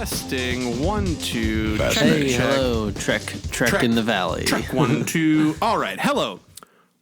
Testing 1, 2. Check, Hey, check. hello, Trek in the Valley. Trek 1, 2. All right, hello.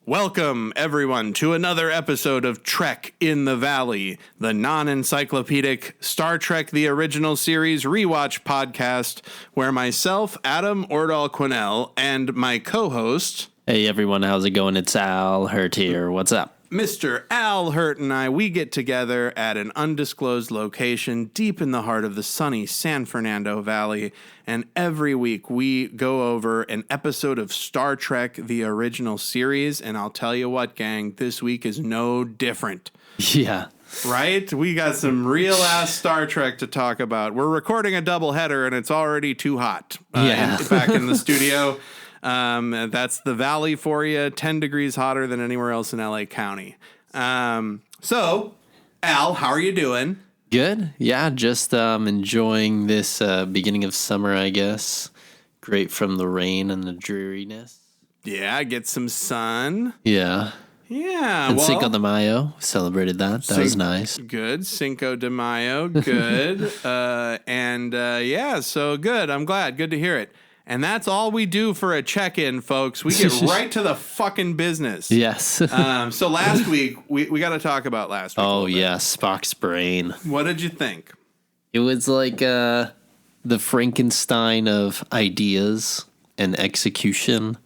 Welcome, everyone, to another episode of Trek in the Valley, the non-encyclopedic Star Trek The Original Series rewatch podcast, where myself, Adam Ordall Quinnell, and my co-host... Hey, everyone, how's it going? It's Al Hirt here. What's up? Mr. Al Hirt and I, we get together at an undisclosed location deep in the heart of the sunny San Fernando Valley, and every week we go over an episode of Star Trek, the original series, and I'll tell you what, gang, this week is no different. Yeah. Right? We got some real-ass Star Trek to talk about. We're recording a doubleheader, and it's already too hot back in the studio. That's the Valley for you, 10 degrees hotter than anywhere else in LA County. So, Al, how are you doing? Good. Yeah, just enjoying this beginning of summer, I guess. Great from the rain and the dreariness. Yeah, get some sun. Yeah. Yeah. And Cinco de Mayo, celebrated that. That was nice. Good. Cinco de Mayo, good. Yeah, so good. I'm glad. Good to hear it. And that's all we do for a check-in, folks. We get right to the fucking business. Yes. So last week, we got to talk about last week. Oh, yeah, Spock's brain. What did you think? It was like the Frankenstein of ideas and execution.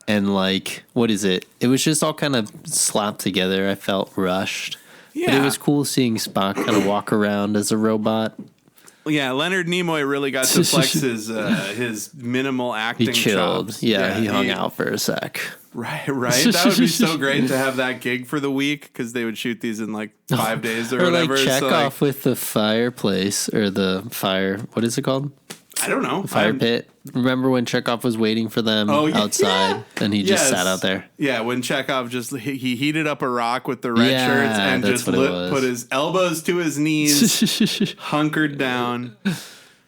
And like, what is it? It was just all kind of slapped together. I felt rushed. Yeah. But it was cool seeing Spock kind of walk around as a robot. Yeah, Leonard Nimoy really got to flex his minimal acting. He chilled. Chops. Yeah, he hung out for a sec. Right. That would be so great to have that gig for the week because they would shoot these in like 5 days or whatever. Or like Chekhov with the fireplace or the fire. What is it called? I don't know. Fire pit. Remember when Chekhov was waiting for them outside and he just sat out there? Yeah, when Chekhov he heated up a rock with the red shirts and just put his elbows to his knees, hunkered down.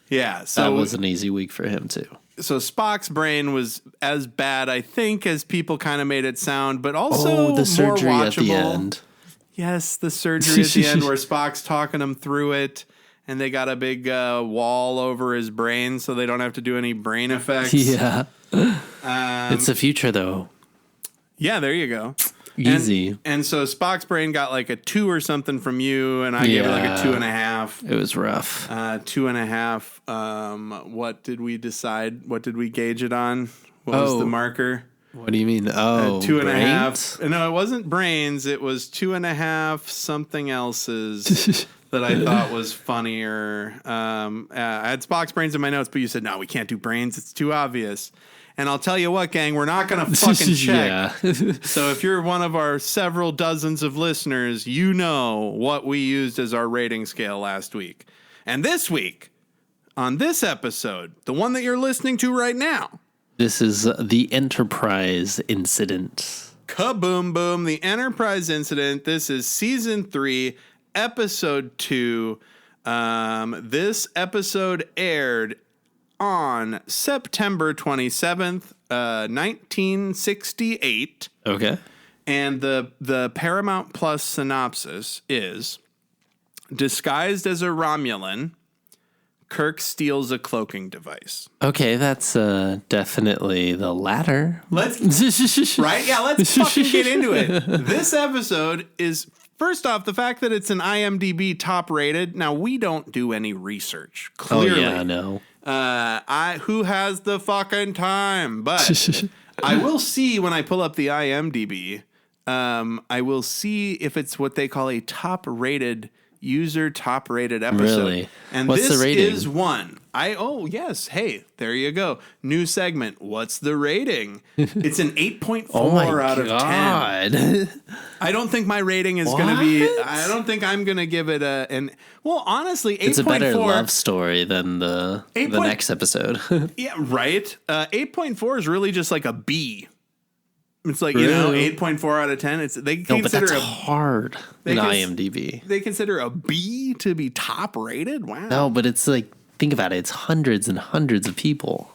Yeah, so that was an easy week for him too. So Spock's brain was as bad, I think, as people kind of made it sound, but also the surgery more watchable. At the end. Yes, the surgery at the end where Spock's talking him through it. And they got a big wall over his brain so they don't have to do any brain effects. Yeah. It's the future, though. Yeah, there you go. Easy. And so Spock's brain got like a 2 or something from you, and I gave it like a 2.5. It was rough. 2.5. What did we decide? What did we gauge it on? What was the marker? What do you mean? 2.5. No, it wasn't brains. It was 2.5 something else's. That I thought was funnier. I had Spock's brains in my notes, but you said, no, we can't do brains. It's too obvious. And I'll tell you what, gang, we're not going to fucking check. So if you're one of our several dozens of listeners, you know what we used as our rating scale last week. And this week, on this episode, the one that you're listening to right now. This is the Enterprise incident. Kaboom, boom. The Enterprise incident. This is season 3. Episode 2. This episode aired on September 27th, 1968. Okay. And the Paramount Plus synopsis is, disguised as a Romulan, Kirk steals a cloaking device. Okay, that's definitely the latter. Let's fucking get into it. This episode is... First off, the fact that it's an IMDb top rated. Now, we don't do any research. Clearly. Oh, yeah, no. Who has the fucking time? But I will see when I pull up the IMDb. I will see if it's what they call a top rated episode. Really? And what's this the rating? is one. Yes. Hey, there you go. New segment. What's the rating? It's an 8.4 out of 10. I don't think my rating is going to be. I don't think I'm going to give it honestly, 8.4. It's a better love story than the next episode. Yeah, right. 8.4 is really just like a B. It's like, really? 8.4 out of 10. They but consider that's hard in IMDb. They consider a B to be top rated. Wow. No, but it's like, think about it. It's hundreds and hundreds of people.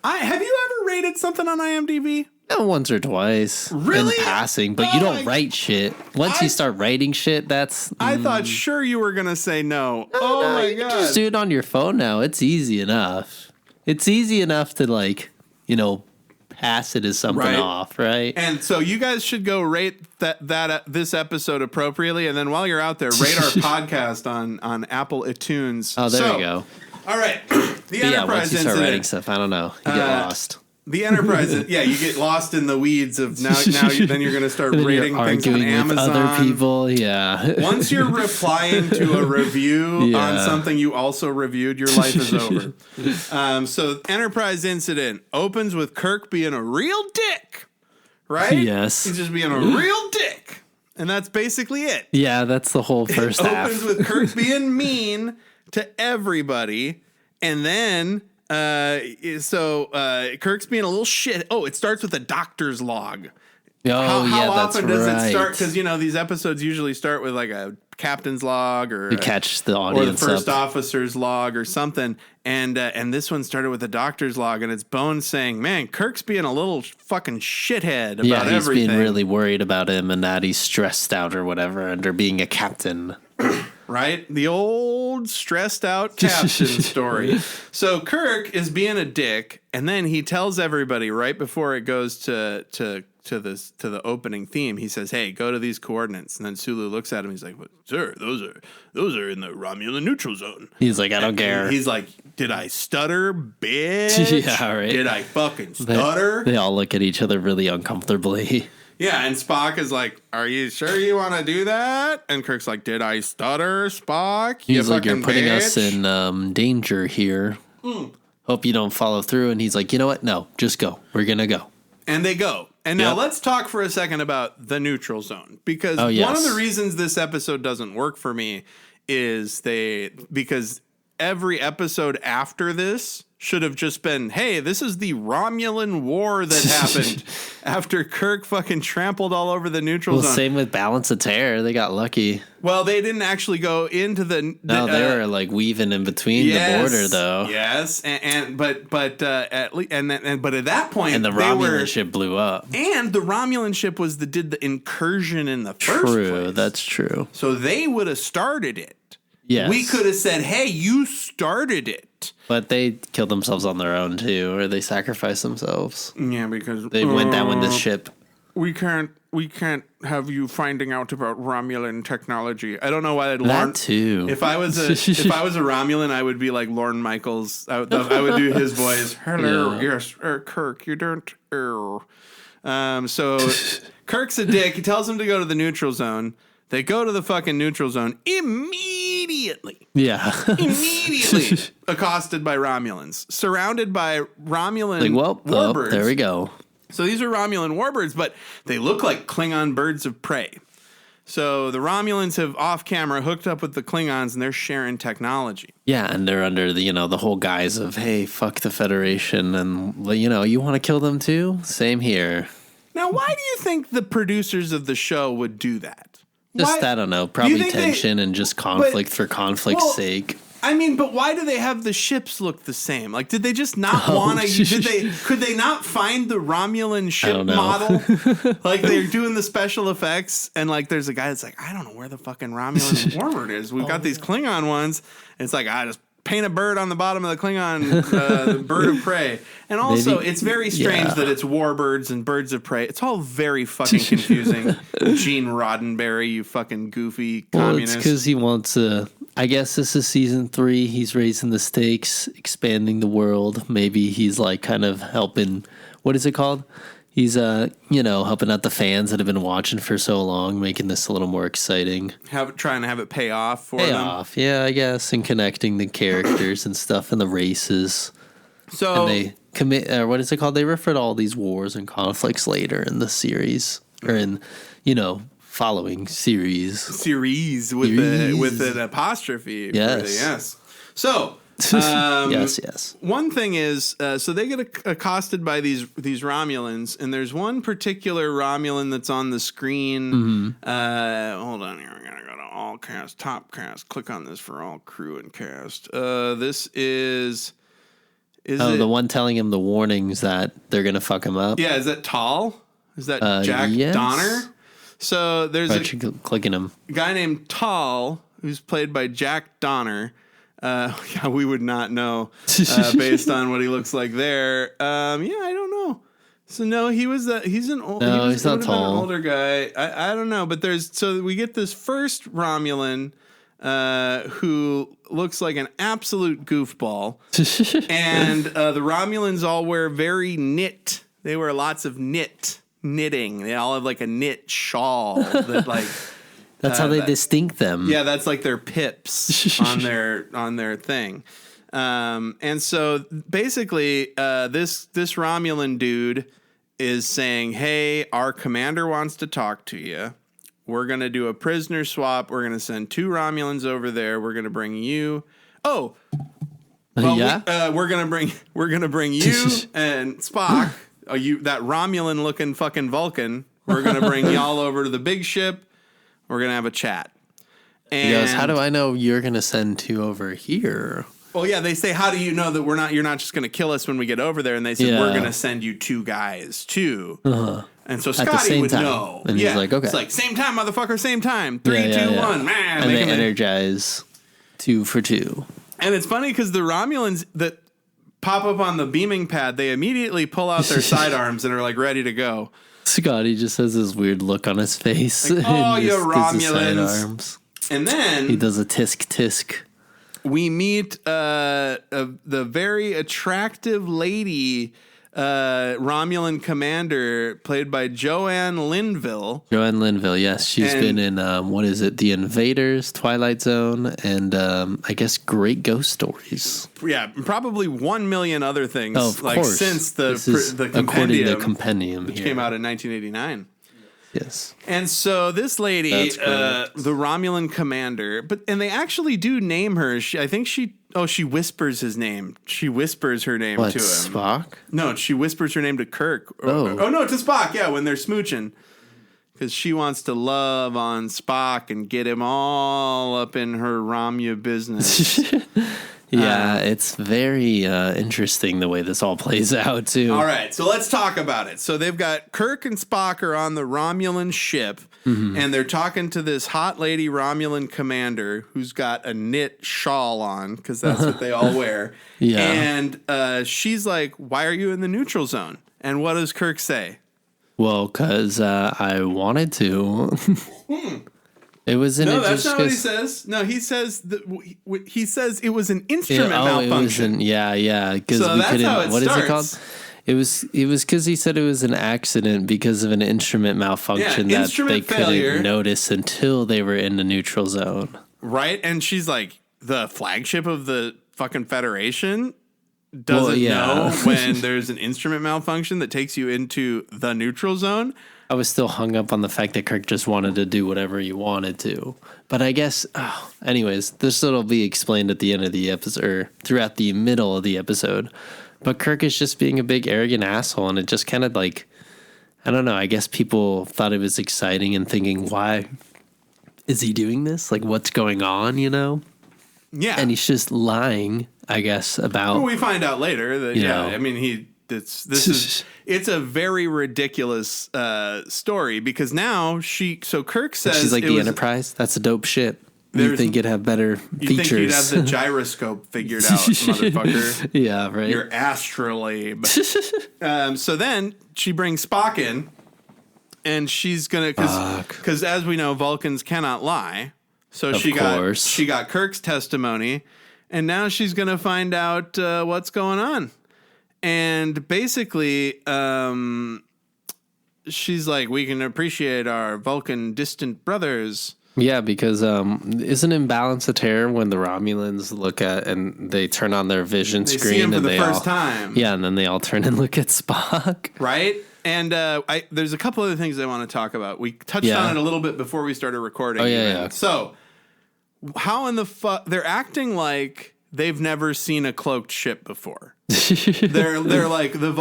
Have you ever rated something on IMDb? Once or twice. Really? In passing, but you don't write shit. Once you start writing shit, that's... I thought sure you were going to say no. No, My you God. can just do it on your phone now. It's easy enough. It's easy enough to, like, pass it as something off, right? And so you guys should go rate this episode appropriately, and then while you're out there, rate our podcast on Apple iTunes. Oh, there you go. All right, the Enterprise once you start incident. writing stuff, I don't know, you get lost. The Enterprise, you get lost in the weeds of then you're going to start rating things on Amazon. With other people, yeah. Once you're replying to a review on something you also reviewed, your life is over. So Enterprise incident opens with Kirk being a real dick, right? Yes. He's just being a real dick. And that's basically it. Yeah, that's the whole first half. Opens with Kirk being mean to everybody, and then... Kirk's being a little shit. Oh, it starts with a doctor's log. Oh, how often does it start? Because these episodes usually start with like a captain's log or to catch the audience or the first officer's log or something. And this one started with a doctor's log, and it's Bones saying, "Man, Kirk's being a little fucking shithead about he's everything. Being really worried about him, and that he's stressed out or whatever under being a captain." Right? The old stressed out captain story. So Kirk is being a dick, and then he tells everybody right before it goes to the opening theme. He says, "Hey, go to these coordinates." And then Sulu looks at him. He's like, "Well, sir, those are in the Romulan neutral zone." He's like, "I don't care." He's like, "Did I stutter, bitch? Yeah, right. Did I fucking stutter?" They all look at each other really uncomfortably. Yeah, and Spock is like, "Are you sure you want to do that?" And Kirk's like, "Did I stutter, Spock? He's like, "You're putting bitch. us in danger here. Hope you don't follow through." And he's like, "You know what? No, just go. We're going to go." And they go. And now let's talk for a second about the neutral zone. Because one of the reasons this episode doesn't work for me is because every episode after this should have just been, hey, this is the Romulan War that happened after Kirk fucking trampled all over the neutral zone. Same with Balance of Terror. They got lucky. Well, they didn't actually go into the no, they were like weaving in between the border, though. Yes, but at that point, and the Romulan ship blew up, and the Romulan ship did the incursion in the first place. True, that's true. So they would have started it. Yes. We could have said, "Hey, you started it." But they killed themselves on their own too, or they sacrificed themselves. Yeah, because they went down with the ship. We can't have you finding out about Romulan technology. I don't know why I'd that too. If I was a Romulan, I would be like Lorne Michaels. I would do his voice. Hello, yes, Kirk, you don't. So Kirk's a dick. He tells him to go to the neutral zone. They go to the fucking neutral zone immediately. Yeah. Immediately accosted by Romulans. Surrounded by Romulan warbirds. There we go. So these are Romulan warbirds, but they look like Klingon birds of prey. So the Romulans have off-camera hooked up with the Klingons, and they're sharing technology. Yeah, and they're under the whole guise of, hey, fuck the Federation, and, you want to kill them too? Same here. Now, why do you think the producers of the show would do that? I don't know, probably tension and just conflict for conflict's sake. I mean, but why do they have the ships look the same? Like, did they just not want to? Could they not find the Romulan ship model? Like, they're doing the special effects, and like, there's a guy that's like, I don't know where the fucking Romulan warbird is. We've got these Klingon ones. And it's like, I just paint a bird on the bottom of the Klingon, the bird of prey. And also, it's very strange that it's warbirds and birds of prey. It's all very fucking confusing. Gene Roddenberry, you fucking goofy communist. It's because he wants to... I guess this is season 3. He's raising the stakes, expanding the world. Maybe he's like kind of helping. What is it called? He's helping out the fans that have been watching for so long, making this a little more exciting. Trying to have it pay off for them. Yeah, I guess, and connecting the characters and stuff and the races. So and they commit. What is it called? They refer to all these wars and conflicts later in the series, or in following series with an apostrophe. Yes. So yes. One thing is, so they get accosted by these Romulans, and there's one particular Romulan that's on the screen. Mm-hmm. Hold on here. I'm gonna go to all cast, top cast. Click on this for all crew and cast. This is The one telling him the warnings that they're gonna fuck him up. Yeah, is that Tall? Is that Jack yes. Donner? So there's clicking him. A guy named Tall who's played by Jack Donner. Yeah, we would not know based on what he looks like there. Yeah, I don't know. So no, he's an old. No, he's not tall. An older guy. I don't know, but we get this first Romulan who looks like an absolute goofball, and the Romulans all wear very knit. They wear lots of knitting. They all have like a knit shawl that like. That's how they distinct them. Yeah, that's like their pips on their thing. And so basically, this Romulan dude is saying, "Hey, our commander wants to talk to you. We're gonna do a prisoner swap. We're gonna send 2 Romulans over there. We're gonna bring you. Oh, well, yeah. We're gonna bring you and Spock. That Romulan looking fucking Vulcan. We're gonna bring y'all over to the big ship. We're going to have a chat." And he goes, "How do I know you're going to send 2 over here?" Well, yeah, they say, "How do you know that you're not just going to kill us when we get over there?" And they said, "We're going to send you 2 guys too." Uh-huh. And so Scotty would know. And he's like, "Okay." It's like, "Same time, motherfucker, same time. 3, 2, 1. Man, and they energize 2 for 2. And it's funny because the Romulans that pop up on the beaming pad, they immediately pull out their sidearms and are like ready to go. Scotty just has this weird look on his face. Like, "Oh, you Romulans." And then he does a tisk. We meet the very attractive lady Romulan commander played by Joanne Linville. Joanne Linville, yes. She's been in, The Invaders, Twilight Zone, and I guess Great Ghost Stories. Yeah, probably 1 million other things. Oh, of course. Since the compendium, according to the compendium, which came out in 1989. Yes. And so this lady, the Romulan commander, and they actually do name her. I think she whispers his name. She whispers her name to him. Spock? No, she whispers her name to Kirk. Oh, no, to Spock, yeah, when they're smooching. Because she wants to love on Spock and get him all up in her Romu business. Yeah, it's very interesting the way this all plays out, too. All right, so let's talk about it. So they've got Kirk and Spock are on the Romulan ship, and they're talking to this hot lady Romulan commander who's got a knit shawl on, because that's what they all wear. Yeah. And she's like, "Why are you in the neutral zone?" And what does Kirk say? Well, because I wanted to. It was an. No, that's not what he says. No, he says it was an instrument malfunction. Because so we couldn't. How it what starts. Is it called? It was because he said it was an accident because of an instrument malfunction that they couldn't notice until they were in the neutral zone. Right, and she's like, the flagship of the fucking Federation doesn't know when there's an instrument malfunction that takes you into the neutral zone. I was still hung up on the fact that Kirk just wanted to do whatever he wanted to. But I guess, anyways, this will be explained at the end of the episode, or throughout the middle of the episode. But Kirk is just being a big arrogant asshole, and it just kind of like, I don't know, I guess people thought it was exciting and thinking, why is he doing this? Like, what's going on, you know? Yeah. And he's just lying, I guess, about... Well, we find out later that, I mean, it's a very ridiculous story because now Kirk says she's like the Enterprise. That's a dope ship. You think it'd have better features? You think you'd have the gyroscope figured out, motherfucker? Yeah, right. Your astrolabe. So then she brings Spock in, and she's gonna because as we know, Vulcans cannot lie. So she got Kirk's testimony, and now she's gonna find out what's going on. And basically, she's like, "We can appreciate our Vulcan distant brothers." Yeah, because isn't Imbalance of Terror when the Romulans look at and they turn on their vision screen see him and for the first time? Yeah, and then they all turn and look at Spock. Right? And there's a couple other things I want to talk about. We touched on it a little bit before we started recording. Oh, yeah. So, how in the fuck... They're acting like they've never seen a cloaked ship before. They're like, the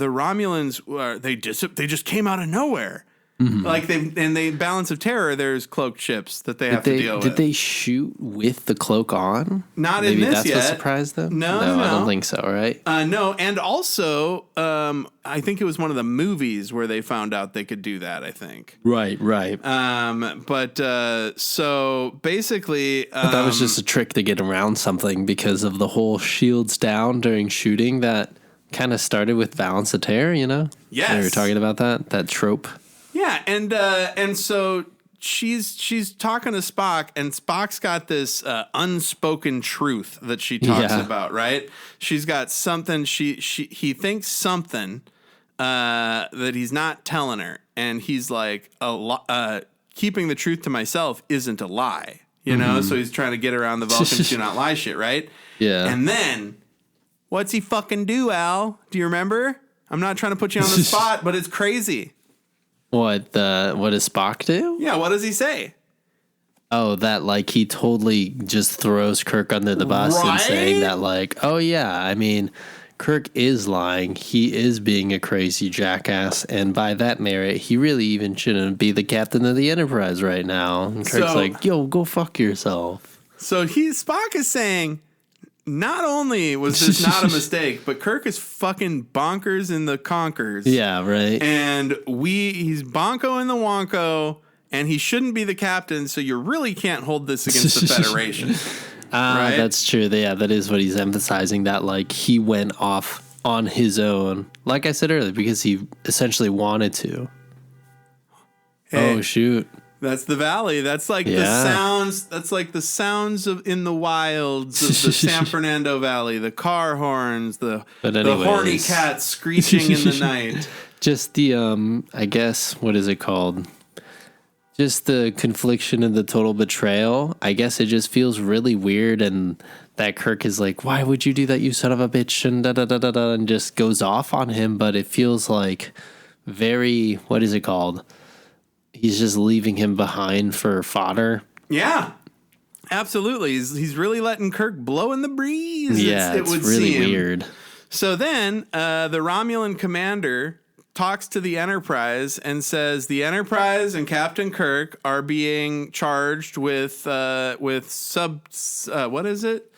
Romulans, they just came out of nowhere. Like they Balance of Terror, there's cloaked ships that they have to deal with. Did they shoot with the cloak on? Not Maybe in this that's yet. what surprised them? No, I don't think so, right? No, and also, I think it was one of the movies where they found out they could do that, I think. Right. So basically... that was just a trick to get around something because of the whole shields down during shooting that kind of started with Balance of Terror, you know? Yes. We were talking about that trope. Yeah, and so she's talking to Spock, and Spock's got this unspoken truth that she talks about, right? She's got something he thinks something that he's not telling her, and he's like keeping the truth to myself isn't a lie, you know? So he's trying to get around the Vulcans do not lie shit, right? Yeah. And then what's he fucking do, Al? Do you remember? I'm not trying to put you on the spot, but it's crazy. What does Spock do? Yeah, what does he say? Oh, that like he totally just throws Kirk under the bus and saying that like, oh yeah, I mean, Kirk is lying. He is being a crazy jackass, and by that merit, he really even shouldn't be the captain of the Enterprise right now. And Kirk's like, yo, go fuck yourself. So Spock is saying, not only was this not a mistake, but Kirk is fucking bonkers in the conkers. Yeah, right. And he's bonko in the wonko, and he shouldn't be the captain, so you really can't hold this against the Federation. Right? That's true. Yeah, that is what he's emphasizing, that like he went off on his own, like I said earlier, because he essentially wanted to. Hey. Oh, shoot. That's the valley. That's like the sounds. That's like the sounds of in the wilds of the San Fernando Valley. The car horns, the horny cats screeching in the night. Just the I guess, what is it called? Just the confliction and the total betrayal. I guess it just feels really weird, and that Kirk is like, "Why would you do that, you son of a bitch?" and da da da da da, and just goes off on him. But it feels like very, what is it called? He's just leaving him behind for fodder. Yeah, absolutely. He's really letting Kirk blow in the breeze. Yeah, it's really weird. So then the Romulan commander talks to the Enterprise and says the Enterprise and Captain Kirk are being charged with what is it?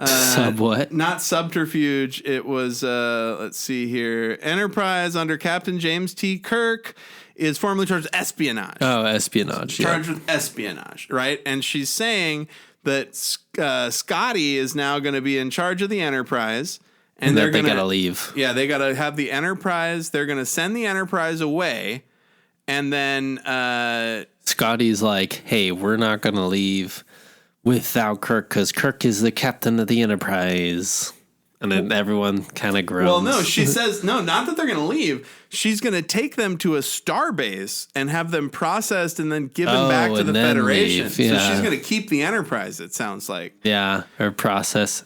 Sub what? Not subterfuge. It was let's see here. Enterprise under Captain James T. Kirk is formally charged with espionage. Oh, espionage. Charged with espionage, right? And she's saying that Scotty is now going to be in charge of the Enterprise. And they got to leave. Yeah, they got to have the Enterprise. They're going to send the Enterprise away. And then Scotty's like, hey, we're not going to leave without Kirk because Kirk is the captain of the Enterprise. And then everyone kind of groans. Well, no, she says, no, not that they're going to leave. She's going to take them to a star base and have them processed and then given back to the Federation. Yeah. So she's going to keep the Enterprise, it sounds like. Yeah, her process,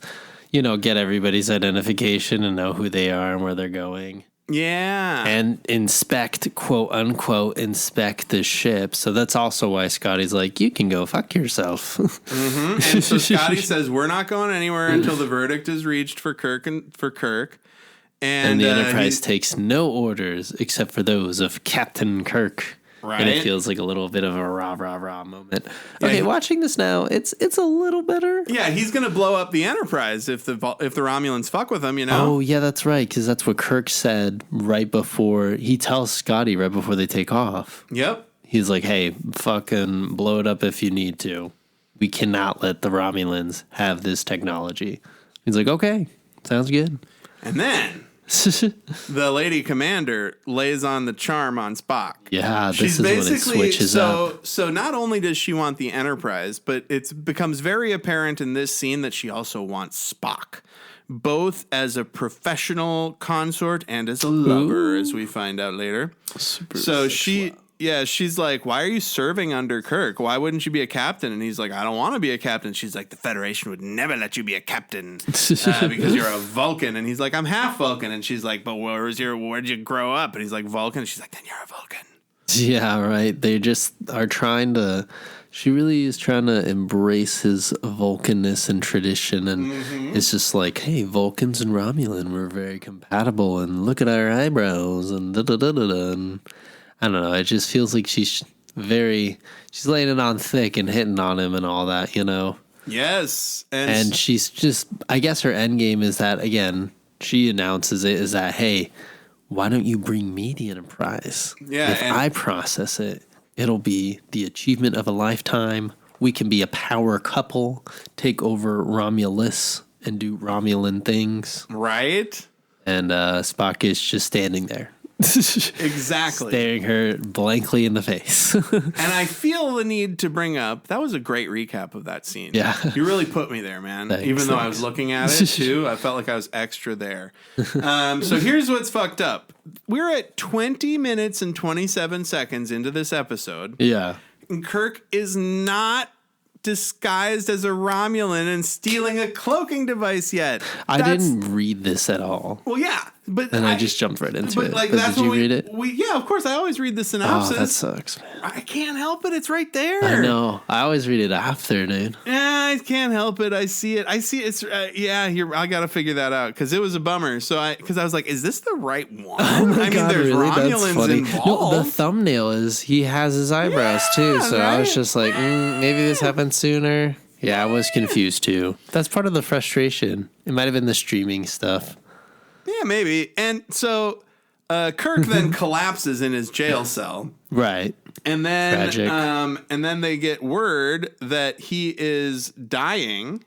get everybody's identification and know who they are and where they're going. Yeah. And inspect, quote unquote, inspect the ship. So that's also why Scotty's like, you can go fuck yourself. Mm-hmm. And so Scotty says, we're not going anywhere until the verdict is reached for Kirk. And the Enterprise takes no orders except for those of Captain Kirk. Right. And it feels like a little bit of a rah moment. Okay, watching this now, it's a little better. Yeah, he's gonna blow up the Enterprise if the Romulans fuck with him, Oh yeah, that's right, because that's what Kirk said right before he tells Scotty right before they take off. Yep. He's like, "Hey, fucking blow it up if you need to. We cannot let the Romulans have this technology." He's like, "Okay, sounds good." And then the lady commander lays on the charm on Spock. Yeah, this is when it switches up. So not only does she want the Enterprise, but it becomes very apparent in this scene that she also wants Spock, both as a professional consort and as a lover, as we find out later. She's like, why are you serving under Kirk? Why wouldn't you be a captain? And he's like, I don't want to be a captain. She's like, the Federation would never let you be a captain because you're a Vulcan. And he's like, I'm half Vulcan. And she's like, but where'd you grow up? And he's like, Vulcan. And she's like, then you're a Vulcan. Yeah, right. They just are she really is trying to embrace his Vulcanness and tradition. And it's just like, hey, Vulcans and Romulan, we're very compatible. And look at our eyebrows and da-da-da-da-da. And I don't know. It just feels like she's laying it on thick and hitting on him and all that, you know? Yes. And she's just, I guess her end game is that, again, she announces it is that, hey, why don't you bring me the Enterprise? Yeah. If I process it, it'll be the achievement of a lifetime. We can be a power couple, take over Romulus and do Romulan things. Right. And Spock is just standing there. Exactly. Staring her blankly in the face. And I feel the need to bring up, that was a great recap of that scene. Yeah. You really put me there, man. Thanks, Even though I was looking at it too, I felt like I was extra there. So here's what's fucked up. We're at 20 minutes and 27 seconds into this episode. Yeah. And Kirk is not disguised as a Romulan and stealing a cloaking device yet. I didn't read this at all. Well, yeah, but I just jumped right into it. Like, but did you read it? Yeah, of course. I always read the synopsis. Oh, that sucks, man. I can't help it. It's right there. I know. I always read it after, dude. Yeah, I can't help it. I see it. It's I got to figure that out because it was a bummer. So I was like, is this the right one? Oh my God, there's really? Romulans That's funny. involved. No, the thumbnail is he has his eyebrows too. So I was just like, maybe this happened sooner. Yeah, I was confused too. That's part of the frustration. It might have been the streaming stuff. Yeah, maybe. And so Kirk then collapses in his jail cell. Right. And then Tragic. And then they get word that he is dying.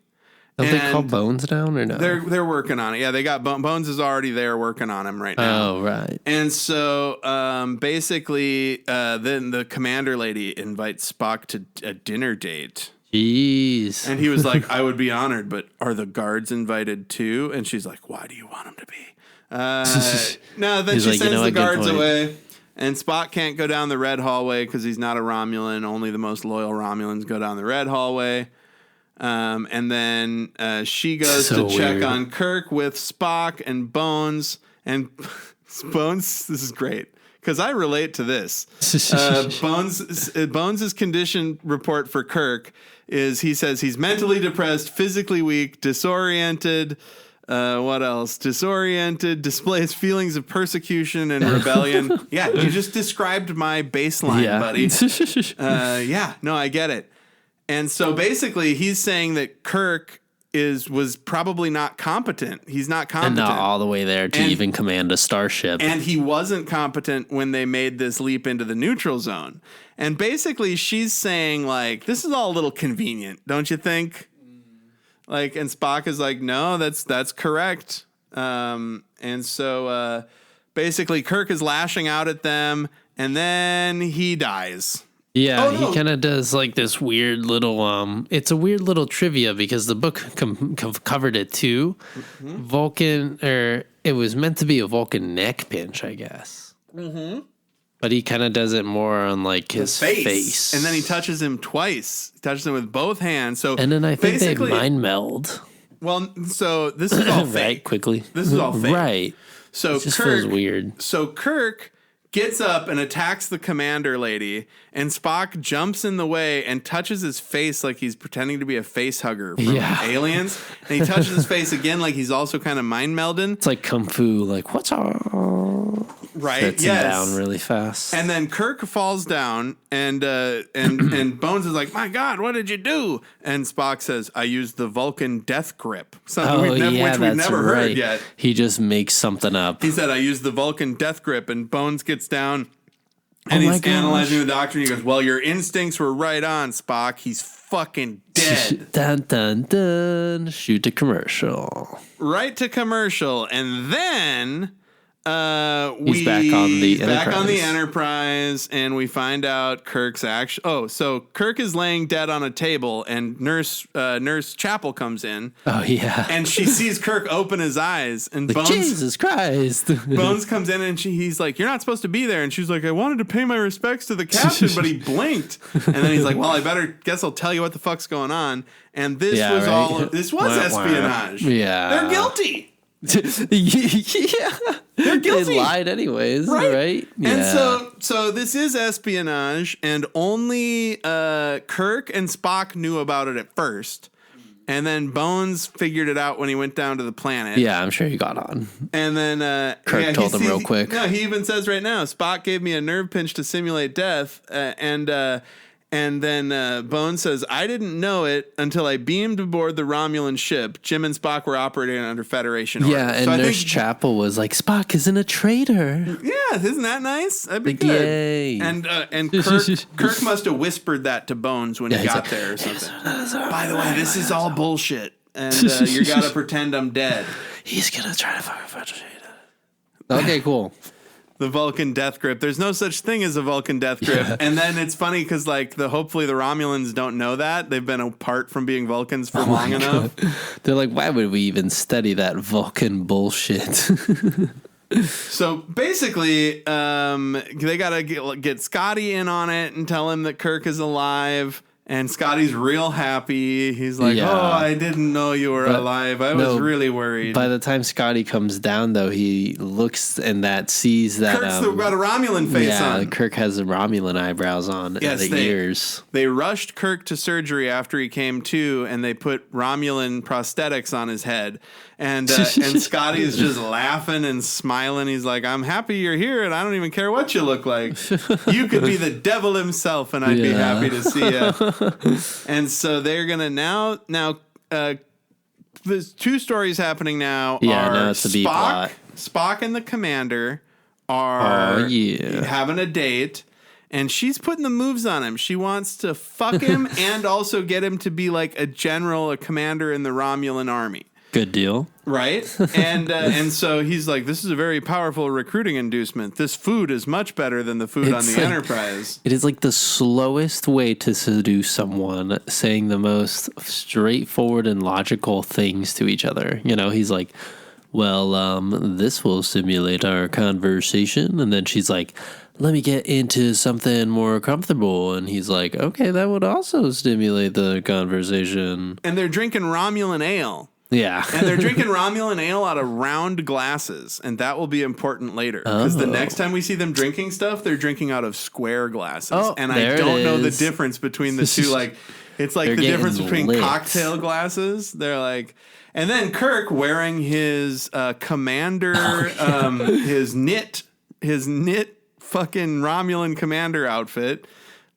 Don't they call Bones down or no? They're working on it. Yeah, they got Bones is already there working on him right now. Oh, right. And so basically then the commander lady invites Spock to a dinner date. Jeez. And he was like, I would be honored, but are the guards invited too? And she's like, why do you want them to be? No, then she sends the guards away. And Spock can't go down the red hallway because he's not a Romulan. Only the most loyal Romulans go down the red hallway. And then she goes to check on Kirk with Spock and Bones. And Bones, this is great because I relate to this. Bones' condition report for Kirk is he says he's mentally depressed, physically weak, disoriented. What else? Disoriented, displays feelings of persecution and rebellion. Yeah, you just described my baseline, buddy. I get it. And so basically he's saying that Kirk was probably not competent. He's not competent. And not all the way there to even command a starship. And he wasn't competent when they made this leap into the neutral zone. And basically she's saying, like, this is all a little convenient, don't you think? Like, and Spock is like, no, that's correct. And so basically Kirk is lashing out at them, and then he dies. Yeah, he kind of does like this weird little, it's a weird little trivia because the book covered it too. Mm-hmm. Vulcan, or it was meant to be a Vulcan neck pinch, I guess. Mm-hmm. But he kind of does it more on like his face. And then he touches him twice. He touches him with both hands. And then I think they mind meld. Well, so this is all fake. Right, quickly. This is all fake. Right. So it just feels weird. So Kirk gets up and attacks the commander lady, and Spock jumps in the way and touches his face like he's pretending to be a face hugger from Aliens. And he touches his face again like he's also kind of mind melding. It's like Kung Fu, like, what's up? Right. Sets him down really fast. And then Kirk falls down, and Bones is like, "My God, what did you do?" And Spock says, "I used the Vulcan death grip." Something which we've never heard yet. He just makes something up. He said, "I used the Vulcan death grip," and Bones gets down, and he's analyzing the doctor, and he goes, "Well, your instincts were right on, Spock. He's fucking dead." Dun dun dun. Shoot to commercial. Right to commercial, and then. He's back on the Enterprise, and we find out Kirk's actually. Oh, so Kirk is laying dead on a table, and Nurse Chapel comes in. Oh yeah, and she sees Kirk open his eyes, and like, Bones, Jesus Christ, Bones comes in, and he's like, "You're not supposed to be there," and she's like, "I wanted to pay my respects to the captain, but he blinked." And then he's like, "Well, guess I'll tell you what the fuck's going on." And this was espionage. Yeah, they're guilty. Yeah, they're guilty. They lied anyways, right? Yeah. And so this is espionage, and only Kirk and Spock knew about it at first. And then Bones figured it out when he went down to the planet. Yeah, I'm sure he got on. And then Kirk told him real quick. No, he even says right now, Spock gave me a nerve pinch to simulate death. And then Bones says, I didn't know it until I beamed aboard the Romulan ship. Jim and Spock were operating under Federation orders. Yeah, and so Nurse Chapel was like, Spock isn't a traitor. Yeah, isn't that nice? That'd be like, good. Yay. And Kirk must have whispered that to Bones when he got there or something. By the way, this is all bullshit. And you got to pretend I'm dead. He's going to try to fucking Federation. Okay, cool. The Vulcan death grip. There's no such thing as a Vulcan death grip. Yeah. And then it's funny because hopefully the Romulans don't know that. They've been apart from being Vulcans for long enough. They're like, why would we even study that Vulcan bullshit? So basically, they got to get Scotty in on it and tell him that Kirk is alive. And Scotty's real happy. He's like, oh, I didn't know you were alive. I was really worried. By the time Scotty comes down, though, he looks and sees that... Kirk's got a Romulan face on. Yeah, Kirk has the Romulan eyebrows on. Yes, ears. They rushed Kirk to surgery after he came to, and they put Romulan prosthetics on his head. And Scotty is just laughing and smiling. He's like, I'm happy you're here, and I don't even care what you look like. You could be the devil himself, and I'd be happy to see you. And so they're gonna now there's two stories happening now. Now it's a B plot. Spock and the commander are having a date, and she's putting the moves on him. She wants to fuck him and also get him to be like a general, a commander in the Romulan army. Good deal. Right? And so he's like, this is a very powerful recruiting inducement. This food is much better than the food on the Enterprise. It is like the slowest way to seduce someone, saying the most straightforward and logical things to each other. You know, he's like, well, this will simulate our conversation. And then she's like, let me get into something more comfortable. And he's like, okay, that would also stimulate the conversation. And they're drinking Romulan ale. Yeah. And they're drinking Romulan ale out of round glasses, and that will be important later. Because the next time we see them drinking stuff, they're drinking out of square glasses. And I don't know the difference between the two. Like, it's like the difference between cocktail glasses. They're like... And then Kirk wearing his commander, his knit fucking Romulan commander outfit,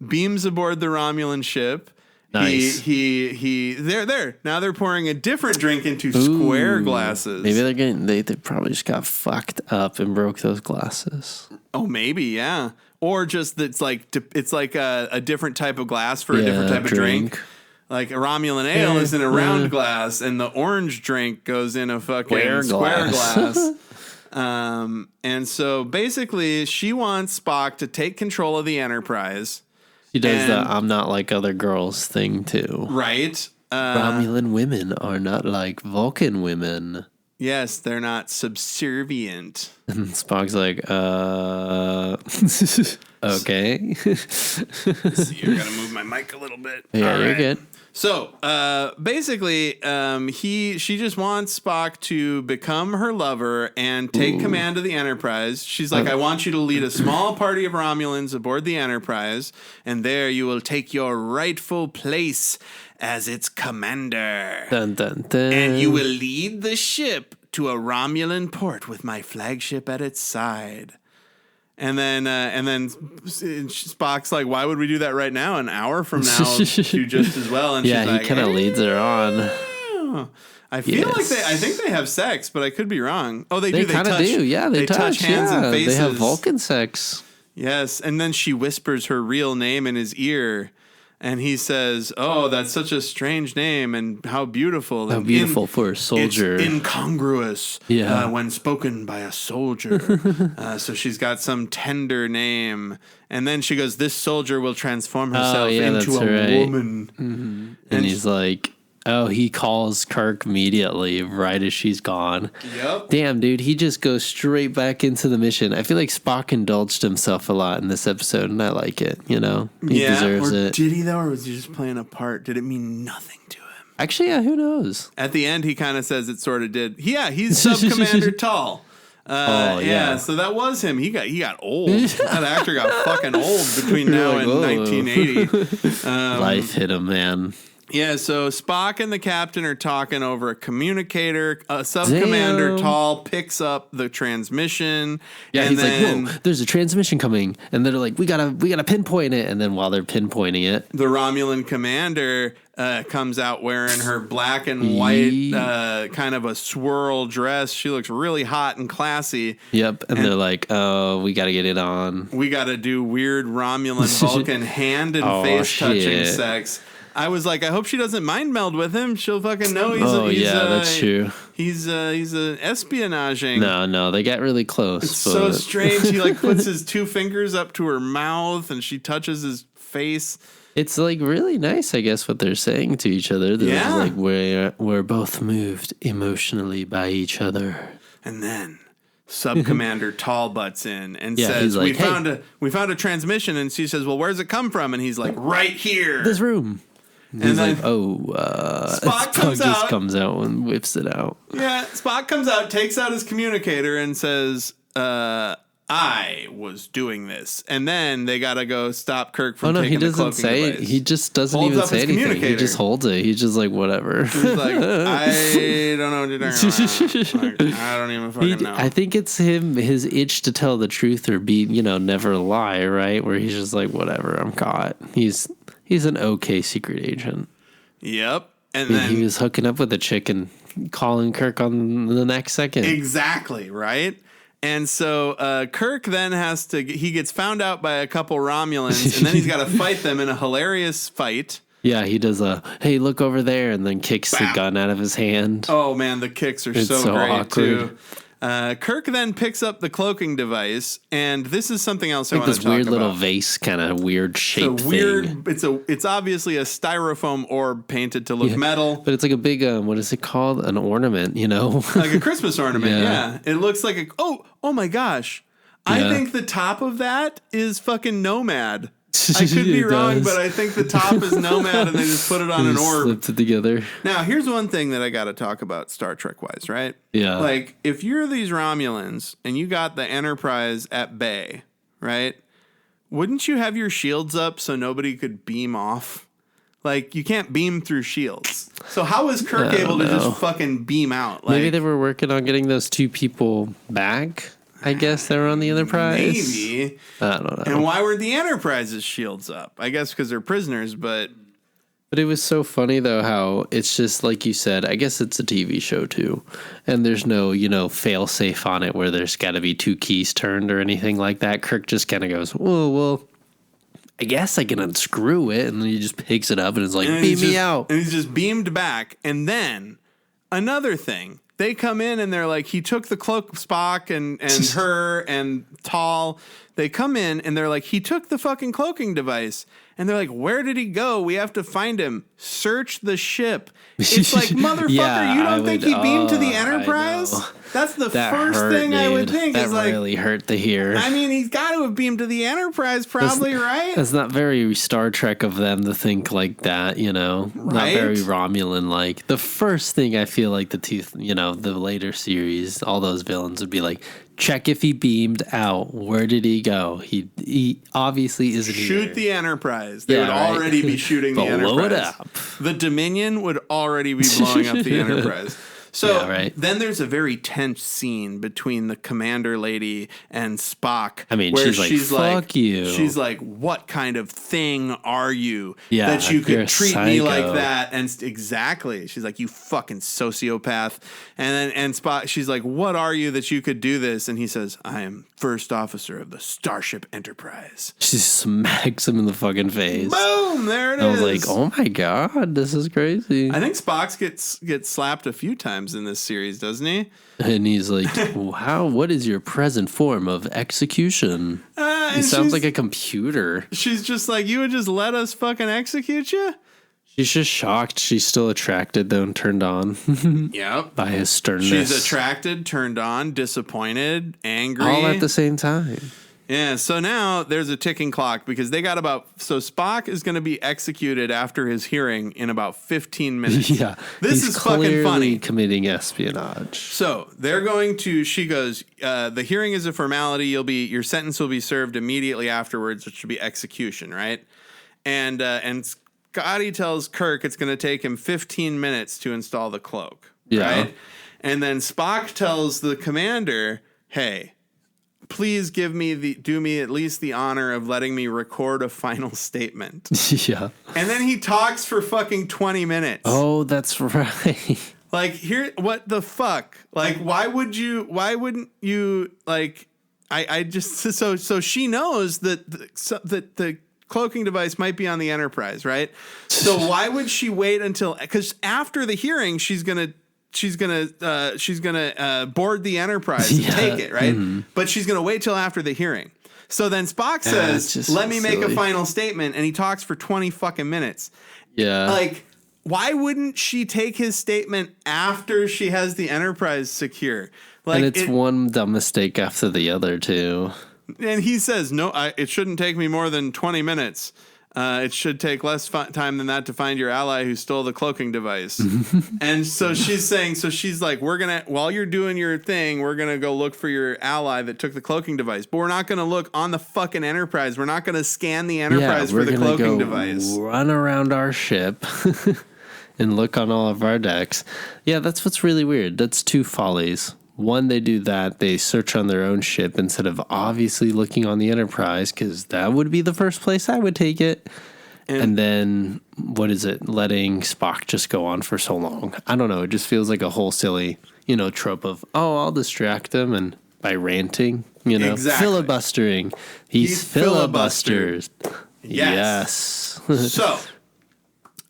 beams aboard the Romulan ship. Nice. Now they're pouring a different drink into square glasses. Maybe they probably just got fucked up and broke those glasses. Oh, maybe, yeah. Or just it's like a different type of glass for a different type of drink. Like a Romulan ale is in a round glass, and the orange drink goes in a fucking square glass. And so basically, she wants Spock to take control of the Enterprise. She does the I'm not like other girls thing, too. Right. Romulan women are not like Vulcan women. Yes, they're not subservient. And Spock's like, okay. See, you're going to move my mic a little bit. Yeah, you're good. So, basically, she just wants Spock to become her lover and take command of the Enterprise. She's like, I want you to lead a small party of Romulans aboard the Enterprise, and there you will take your rightful place as its commander. Dun, dun, dun. And you will lead the ship to a Romulan port with my flagship at its side. And then Spock's like, why would we do that right now? An hour from now, do just as well. And yeah, she's he kind of leads her on. I feel like I think they have sex, but I could be wrong. Oh, they do. They kind of do. Yeah, they touch hands and faces. They have Vulcan sex. Yes, and then she whispers her real name in his ear. And he says, oh, that's such a strange name, and how beautiful. How beautiful for a soldier. It's incongruous when spoken by a soldier. So she's got some tender name. And then she goes, this soldier will transform herself into a woman. Mm-hmm. And he's like... Oh, he calls Kirk immediately right as she's gone. Yep. Damn, dude, he just goes straight back into the mission. I feel like Spock indulged himself a lot in this episode, and I like it, you know? He deserves it. Did he, though, or was he just playing a part? Did it mean nothing to him? Actually, yeah, who knows? At the end, he kind of says it sort of did. Yeah, he's Sub-Commander Tall. So that was him. He got old. That actor got fucking old between now and 1980. Life hit him, man. Yeah, so Spock and the captain are talking over a communicator. Sub-Commander Tall picks up the transmission. Yeah, and he's then like, whoa, there's a transmission coming. And they're like, we gotta pinpoint it. And then while they're pinpointing it, the Romulan commander comes out wearing her black and white kind of a swirl dress. She looks really hot and classy. Yep. And they're like, oh, we gotta get it on. We gotta do weird Romulan Vulcan hand and face touching sex. I was like, I hope she doesn't mind meld with him. She'll fucking know he's that's true. He's an espionaging. No, they get really close. It's so strange. He like puts his two fingers up to her mouth and she touches his face. It's like really nice, I guess, what they're saying to each other. They're like we're both moved emotionally by each other. And then Sub-Commander Tall butts in and says, like, we found a transmission. And she says, well, where's it come from? And he's like, right here. This room. And he's then like, Spock comes out and whips it out. Yeah, Spock comes out, takes out his communicator and says, I was doing this. And then they got to go stop Kirk from taking the cloaking device. He doesn't say it. He just doesn't even say anything. He just holds it. He's just like, whatever. He's like, I don't know what you're talking about. Like, I don't even fucking know. I think it's his itch to tell the truth or be, never lie, right? Where he's just like, whatever, I'm caught. He's an okay secret agent. Yep. And then he was hooking up with a chick and calling Kirk on the next second. Exactly, right? And so Kirk then he gets found out by a couple Romulans, and then he's got to fight them in a hilarious fight. Yeah, he does hey, look over there, and then kicks the gun out of his hand. Oh, man, the kicks are so great, awkward. too. Kirk then picks up the cloaking device, and this is something else I want to talk about. This weird little vase, kind of weird shaped thing. It's obviously a styrofoam orb painted to look metal, but it's like a big what is it called? An ornament, like a Christmas ornament. Yeah, it looks like oh my gosh! I think the top of that is fucking Nomad. I could be wrong, but I think the top is Nomad, and they just put it on an orb. Slipped it together. Now, here's one thing that I got to talk about Star Trek-wise, right? Yeah. Like, if you're these Romulans, and you got the Enterprise at bay, right? Wouldn't you have your shields up so nobody could beam off? Like, you can't beam through shields. So how was Kirk able to just fucking beam out? Like, maybe they were working on getting those two people back. I guess they were on the Enterprise. Maybe. I don't know. And why were the Enterprise's shields up? I guess because they're prisoners, but it was so funny, though, how it's just like you said, I guess it's a TV show, too. And there's no, fail-safe on it where there's got to be two keys turned or anything like that. Kirk just kind of goes, well, I guess I can unscrew it. And then he just picks it up and is like, beam me out. And he's just beamed back. And then another thing. They come in and they're like, he took the cloak, Spock and her and Tall. They come in and they're like, he took the fucking cloaking device. And they're like, where did he go? We have to find him. Search the ship. It's like, motherfucker, you don't think he beamed to the Enterprise? That's the first thing I would think. That really hurt to hear. I mean, he's got to have beamed to the Enterprise, probably, right? That's not very Star Trek of them to think like that, Right? Not very Romulan-like. The first thing I feel like the later series, all those villains would be like, check if he beamed out. Where did he go? He obviously isn't here. Shoot the Enterprise. They would already be shooting the Enterprise. Blow it up. The Dominion would already be blowing up the Enterprise. So then there's a very tense scene between the commander lady and Spock. I mean, where she's like, fuck you. She's like, what kind of thing are you that you could treat me like that? And exactly. She's like, you fucking sociopath. And Spock, she's like, what are you that you could do this? And he says, I am first officer of the Starship Enterprise. She smacks him in the fucking face. Boom! There it is. I was like, oh my God, this is crazy. I think Spock gets slapped a few times in this series, doesn't he? And he's like, wow, what is your present form of execution? He sounds like a computer. She's just like, you would just let us fucking execute you? She's just shocked. She's still attracted, though, and turned on. Yep. By his sternness. She's attracted, turned on, disappointed, angry. All at the same time. Yeah, so now there's a ticking clock because they got so Spock is going to be executed after his hearing in about 15 minutes. Yeah. This is fucking funny. Committing espionage. So they're going to, she goes, the hearing is a formality. Your sentence will be served immediately afterwards, which should be execution, right? And Scotty tells Kirk it's going to take him 15 minutes to install the cloak. Yeah. Right? And then Spock tells the commander, hey, please do me at least the honor of letting me record a final statement. Yeah. And then he talks for fucking 20 minutes. Oh, that's right. Like, here, what the fuck? Like, why wouldn't you, like, I just, so she knows that the cloaking device might be on the Enterprise, right? So why would she wait until, because after the hearing, she's gonna board the Enterprise and take it, right? Mm-hmm. But she's gonna wait till after the hearing. So then Spock says, "Let me make a final statement," and he talks for 20 fucking minutes. Yeah, like, why wouldn't she take his statement after she has the Enterprise secure? Like, and it's one dumb mistake after the other too. And he says, "No, it shouldn't take me more than 20 minutes. It should take less time than that to find your ally who stole the cloaking device." And so she's like, while you're doing your thing, we're going to go look for your ally that took the cloaking device. But we're not going to look on the fucking Enterprise. We're not going to scan the Enterprise for the cloaking device. Run around our ship and look on all of our decks. Yeah, that's what's really weird. That's two follies. One, they do that. They search on their own ship instead of obviously looking on the Enterprise, because that would be the first place I would take it. And then, letting Spock just go on for so long? I don't know. It just feels like a whole silly, trope of, I'll distract them and by ranting, exactly. Filibustering. He's filibusters. Yes. So,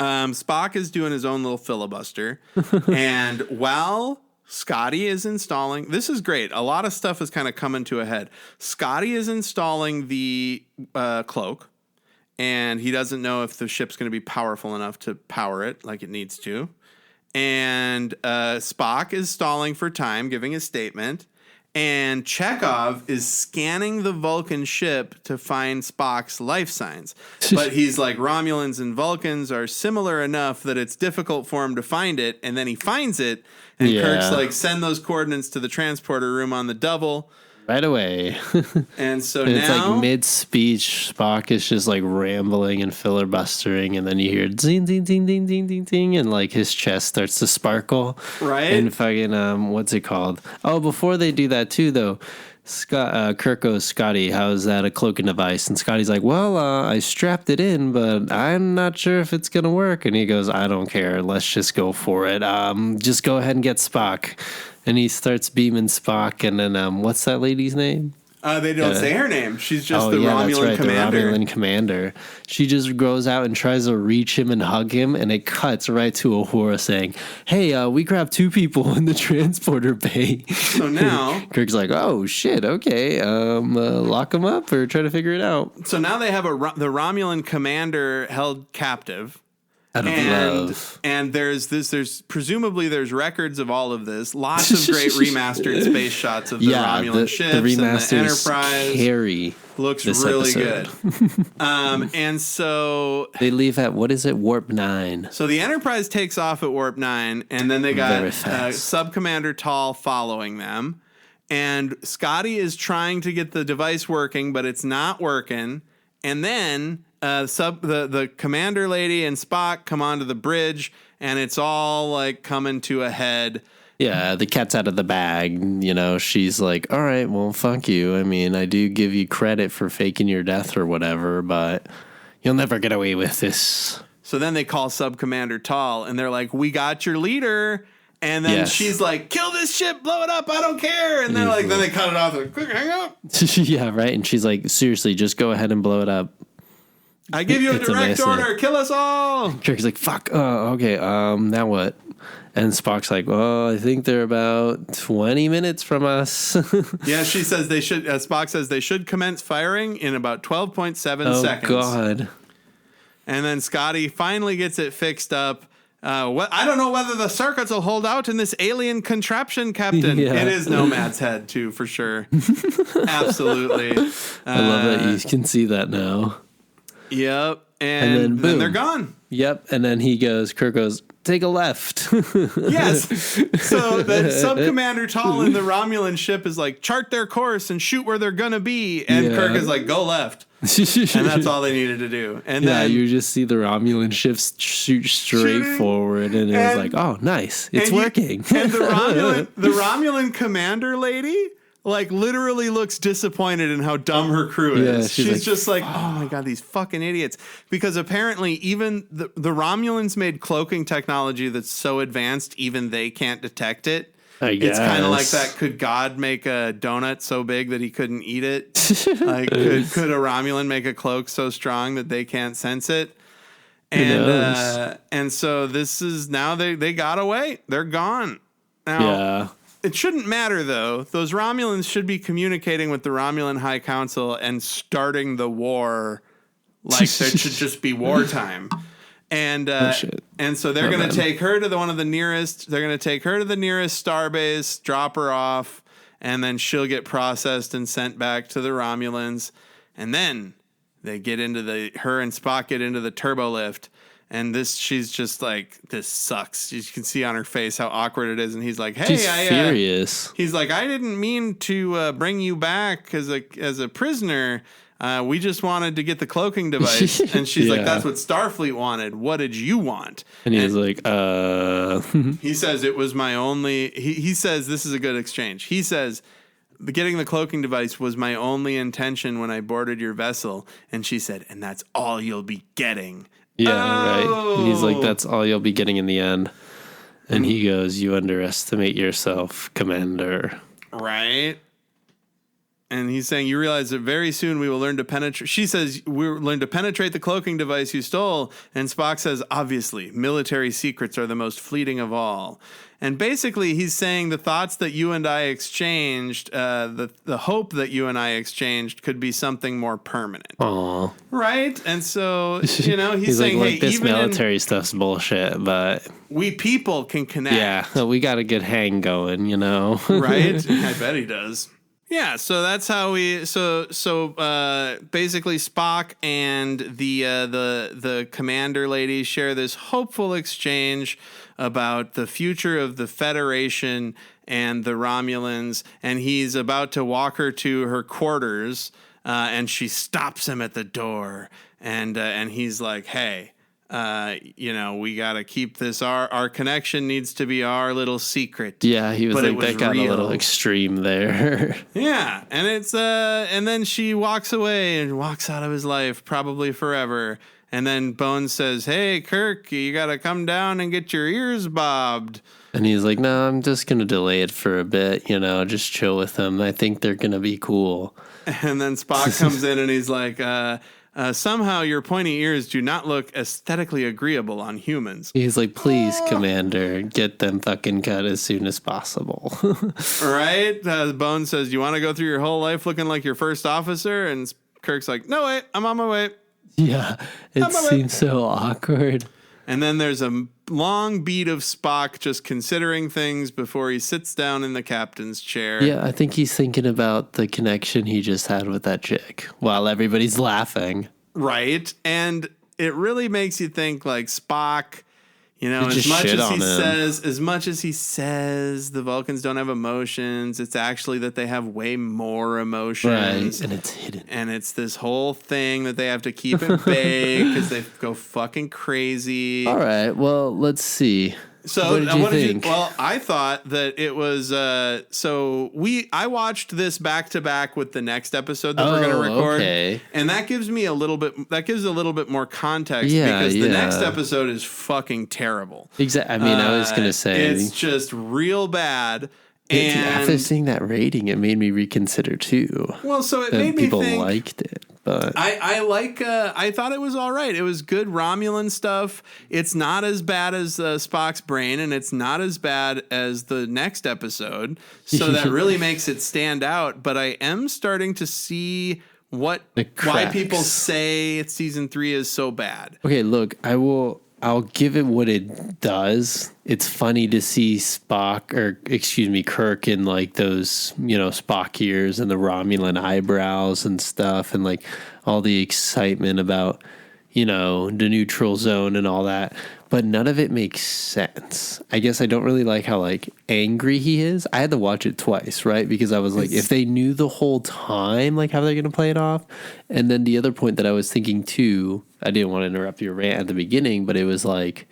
Spock is doing his own little filibuster. And while Scotty is installing, this is great. A lot of stuff is kind of coming to a head. Scotty is installing the cloak, and he doesn't know if the ship's going to be powerful enough to power it like it needs to. And Spock is stalling for time, giving a statement. And Chekhov is scanning the Vulcan ship to find Spock's life signs. But he's like, Romulans and Vulcans are similar enough that it's difficult for him to find it. And then he finds it. And Kirk's like, send those coordinates to the transporter room on the double. Right away. And so and now... it's like mid-speech, Spock is just like rambling and filibustering, and then you hear zing, zing, zing, zing, zing, zing, zing, and like his chest starts to sparkle. Right. And fucking, what's it called? Oh, before they do that too, though, Kirk goes, Scotty, how's that a cloaking device? And Scotty's like, well, I strapped it in, but I'm not sure if it's going to work. And he goes, I don't care. Let's just go for it. Just go ahead and get Spock. And he starts beaming Spock. And then, what's that lady's name? They don't say her name. She's just the Romulan commander. The Romulan commander. She just goes out and tries to reach him and hug him, and it cuts right to Uhura saying, hey, we grabbed 2 people in the transporter bay. So now... Kirk's like, oh, shit, okay. Lock them up or try to figure it out. So now they have the Romulan commander held captive. Out of love. And there's presumably there's records of all of this. Lots of great remastered space shots of the Romulan ships the and the Enterprise. Carry looks really good. And so they leave at, what is it, Warp 9. So the Enterprise takes off at Warp 9, and then they got Sub-Commander Tall following them. And Scotty is trying to get the device working, but it's not working. And then the commander lady and Spock come onto the bridge, and it's all like coming to a head. Yeah, the cat's out of the bag. She's like, all right, well, fuck you. I mean, I do give you credit for faking your death or whatever, but you'll never get away with this. So then they call Sub-Commander Tall, and they're like, we got your leader. And then she's like, kill this ship, blow it up, I don't care. And they're like, then they cut it off, like, quick, hang up. Yeah, right. And she's like, seriously, just go ahead and blow it up. I give you a direct order, kill us all. Kirk's like, fuck, okay, now what? And Spock's like, well, I think they're about 20 minutes from us. Yeah, she says Spock says they should commence firing in about 12.7 seconds. Oh, God. And then Scotty finally gets it fixed up. I don't know whether the circuits will hold out in this alien contraption, Captain. Yeah. It is Nomad's head, too, for sure. Absolutely. I love that you can see that now. Yep. And then they're gone. Yep. And then Kirk goes, take a left. Yes. So the sub-commander Tall in the Romulan ship is like, chart their course and shoot where they're going to be. And Kirk is like, go left. And that's all they needed to do. And then you just see the Romulan ships shoot straight forward. And it was like, oh, nice. It's working. And the Romulan commander lady, like, literally looks disappointed in how dumb her crew is. Yeah, she's like, just like, oh my God, these fucking idiots. Because apparently even the Romulans made cloaking technology that's so advanced, even they can't detect it. I guess. It's kind of like that. Could God make a donut so big that he couldn't eat it? Like, could a Romulan make a cloak so strong that they can't sense it? And so this is now they got away. They're gone. Now, it shouldn't matter, though. Those Romulans should be communicating with the Romulan High Council and starting the war like there should just be wartime. And so they're going to take her to the nearest starbase, drop her off, and then she'll get processed and sent back to the Romulans. And then her and Spock get into the turbo lift. And she's just like, this sucks. You can see on her face how awkward it is. And he's like, hey, she's furious. He's like, I didn't mean to bring you back as a prisoner. We just wanted to get the cloaking device. And she's like, that's what Starfleet wanted. What did you want? And he's like, He says it was my only... He says this is a good exchange. He says, getting the cloaking device was my only intention when I boarded your vessel. And she said, and that's all you'll be getting. Yeah, right. And he's like, that's all you'll be getting in the end. And he goes, you underestimate yourself, Commander. Right. And he's saying, you realize that very soon we will learn to penetrate. She says, we'll learn to penetrate the cloaking device you stole. And Spock says, obviously, military secrets are the most fleeting of all. And basically, he's saying the thoughts that you and I exchanged, the hope that you and I exchanged could be something more permanent. Aww. Right? And so, he's saying, like, hey, this even military stuff's bullshit, but... we people can connect. Yeah, we got a good hang going, Right? I bet he does. Yeah, so that's how we basically Spock and the commander lady share this hopeful exchange about the future of the Federation and the Romulans, and he's about to walk her to her quarters, and she stops him at the door, and he's like, hey, we got to keep this. Our connection needs to be our little secret. Yeah, he was like, that got a little extreme there. Yeah, and it's and then she walks away and walks out of his life, probably forever. And then Bones says, hey, Kirk, you got to come down and get your ears bobbed. And he's like, no, I'm just going to delay it for a bit, just chill with them. I think they're going to be cool. And then Spock comes in and he's like, somehow your pointy ears do not look aesthetically agreeable on humans. He's like, please, Commander, get them fucking cut as soon as possible. Right? Bones says, you want to go through your whole life looking like your first officer? And Kirk's like, no, wait, I'm on my way. Yeah, it seems so awkward. And then there's a long beat of Spock just considering things before he sits down in the captain's chair. Yeah, I think he's thinking about the connection he just had with that chick while everybody's laughing. Right. And it really makes you think, like, Spock, as much as he says the Vulcans don't have emotions, it's actually that they have way more emotions. Right, and it's hidden. And it's this whole thing that they have to keep at bay because they go fucking crazy. All right, well, let's see. So what did you think? Well, I thought that it was I watched this back to back with the next episode that we're going to record, and that gives a little bit more context because the next episode is fucking terrible. Exactly. I mean, I was going to say it's just real bad. And after seeing that rating, it made me reconsider too. Well, so it made me think people liked it, but I thought it was all right. It was good Romulan stuff. It's not as bad as Spock's brain, and it's not as bad as the next episode. So that really makes it stand out. But I am starting to see why people say season 3 is so bad. Okay, look, I'll give it what it does. It's funny to see Kirk in like those, Spock ears and the Romulan eyebrows and stuff, and like all the excitement about the neutral zone and all that, but none of it makes sense. I guess I don't really like how like angry he is. I had to watch it twice, right? Because I was like, if they knew the whole time, like how are they going to play it off? And then the other point that I was thinking too, I didn't want to interrupt your rant at the beginning, but it was like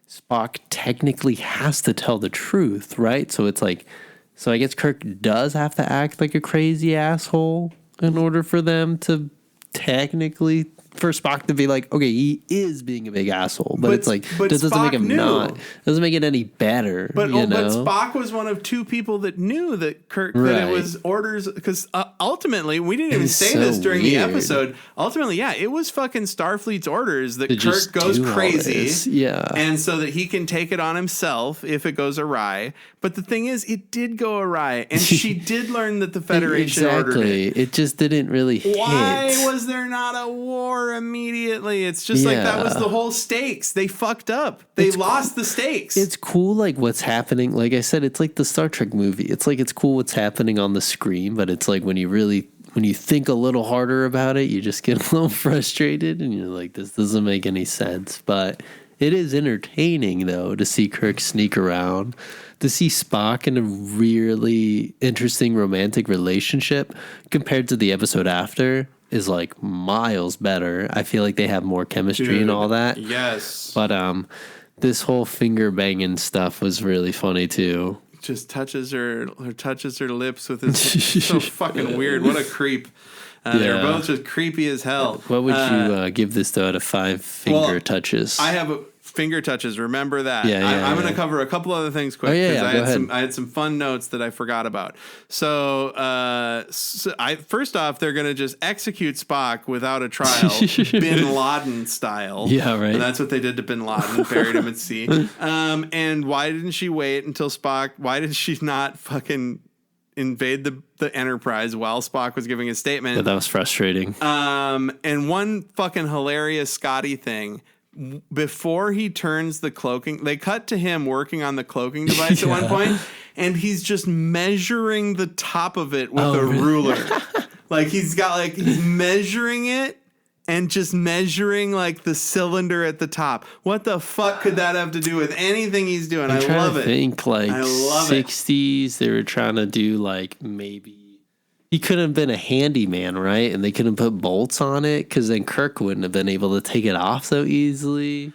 Spock technically has to tell the truth, right? So it's like, so I guess Kirk does have to act like a crazy asshole in order for them to technically, for Spock to be like, okay, he is being a big asshole, but it's like, that doesn't Spock make him doesn't make it any better. But Spock was one of two people that knew that Kirk, that it was orders, because ultimately, we didn't even say this during the episode. Ultimately, yeah, it was fucking Starfleet's orders that Kirk goes crazy. Yeah. And so that he can take it on himself if it goes awry. But the thing is, it did go awry, and she did learn that the Federation ordered it. It just didn't really hit. Why was there not a war immediately? It's just like that was the whole stakes. They fucked up. They lost the stakes. It's cool, like what's happening. Like I said, it's like the Star Trek movie. It's like it's cool what's happening on the screen, but it's like when you think a little harder about it, you just get a little frustrated, and you're like, this doesn't make any sense. But it is entertaining though to see Kirk sneak around, to see Spock in a really interesting romantic relationship compared to the episode after is like miles better. I feel like they have more chemistry and all that. Yes. But this whole finger banging stuff was really funny too. Just touches her lips with his so fucking weird. What a creep. They're both just creepy as hell. What would you give this though out of 5 finger touches? I have finger touches. Remember that. I'm going to cover a couple other things quick because I had some fun notes that I forgot about. So, first off, they're going to just execute Spock without a trial, Bin Laden style. Yeah, right. And that's what they did to Bin Laden, buried him at sea. And why didn't she wait until Spock? Why did she not fucking invade the Enterprise while Spock was giving his statement? Yeah, that was frustrating. And one fucking hilarious Scotty thing. Before he turns the cloaking, they cut to him working on the cloaking device at one point, and he's just measuring the top of it with a ruler. Like he's measuring it and just measuring like the cylinder at the top. What the fuck could that have to do with anything he's doing? I love it. I think like 60s, they were trying to do like maybe. He couldn't have been a handyman, right? And they couldn't put bolts on it because then Kirk wouldn't have been able to take it off so easily.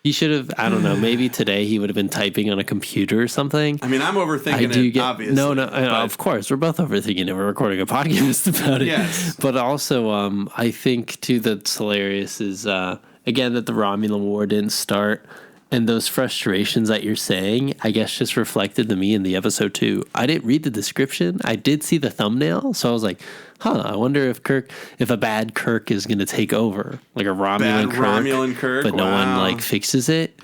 He should have, I don't know, maybe today he would have been typing on a computer or something. I mean, I'm overthinking obviously. No, of course. We're both overthinking it. We're recording a podcast about it. Yes. But also, I think, too, that's hilarious is, again, that the Romulan War didn't start. And those frustrations that you're saying, I guess, just reflected to me in the episode too. I didn't read the description. I did see the thumbnail, so I was like, I wonder if a bad Kirk is going to take over, like a Romulan Kirk, but no one like fixes it.